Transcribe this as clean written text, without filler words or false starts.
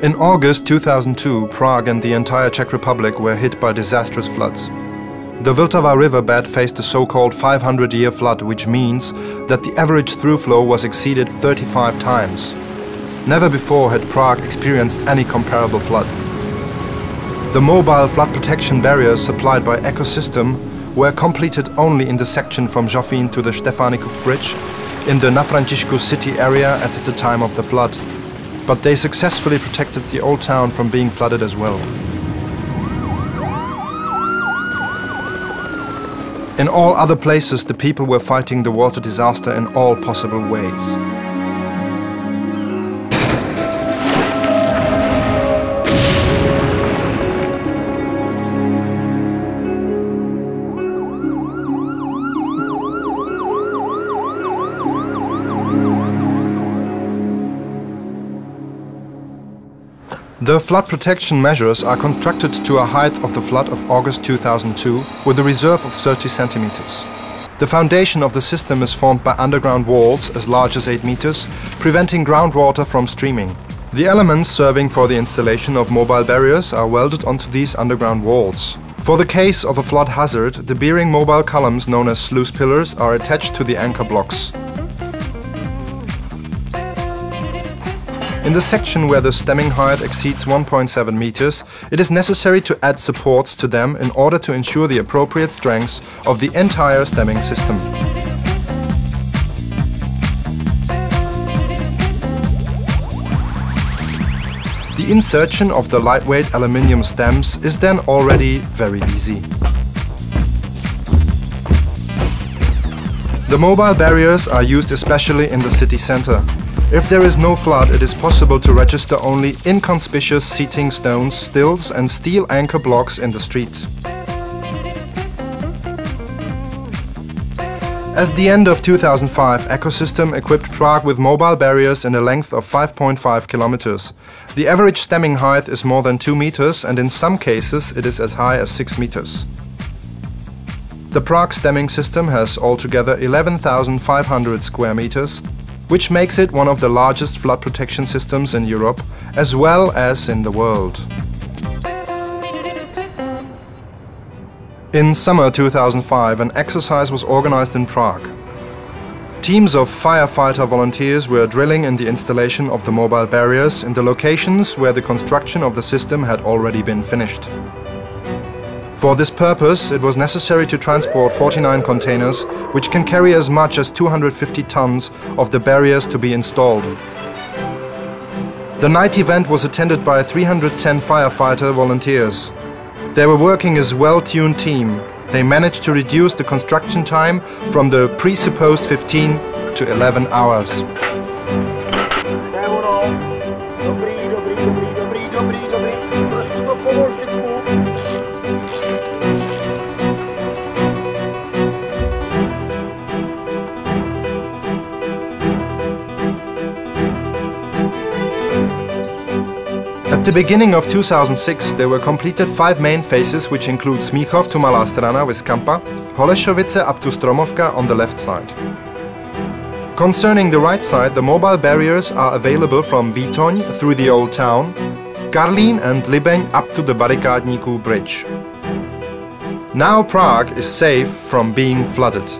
In August 2002, Prague and the entire Czech Republic were hit by disastrous floods. The Vltava riverbed faced a so-called 500-year flood, which means that the average through flow was exceeded 35 times. Never before had Prague experienced any comparable flood. The mobile flood protection barriers supplied by Eko-System were completed only in the section from Žofín to the Štefanikov Bridge in the Nafrantišku city area at the time of the flood. But they successfully protected the old town from being flooded as well. In all other places, the people were fighting the water disaster in all possible ways. The flood protection measures are constructed to a height of the flood of August 2002 with a reserve of 30 centimeters. The foundation of the system is formed by underground walls as large as 8 meters, preventing groundwater from streaming. The elements serving for the installation of mobile barriers are welded onto these underground walls. For the case of a flood hazard, the bearing mobile columns known as sluice pillars are attached to the anchor blocks. In the section where the stemming height exceeds 1.7 meters, it is necessary to add supports to them in order to ensure the appropriate strength of the entire stemming system. The insertion of the lightweight aluminium stems is then already very easy. The mobile barriers are used especially in the city center. If there is no flood, it is possible to register only inconspicuous seating stones, stills and steel anchor blocks in the streets. At the end of 2005, Eko-System equipped Prague with mobile barriers in a length of 5.5 kilometers. The average stemming height is more than 2 meters and in some cases it is as high as 6 meters. The Prague stemming system has altogether 11,500 square meters, which makes it one of the largest flood protection systems in Europe, as well as in the world. In summer 2005, an exercise was organized in Prague. Teams of firefighter volunteers were drilling in the installation of the mobile barriers in the locations where the construction of the system had already been finished. For this purpose, it was necessary to transport 49 containers, which can carry as much as 250 tons of the barriers to be installed. The night event was attended by 310 firefighter volunteers. They were working as a well-tuned team. They managed to reduce the construction time from the presupposed 15 to 11 hours. At the beginning of 2006 there were completed 5 main phases, which include Smíchov to Malá Strana with Kampa, Holešovice up to Stromovka on the left side. Concerning the right side, the mobile barriers are available from Výtoň through the old town, Karlín and Libeň up to the Barikádníků bridge. Now Prague is safe from being flooded.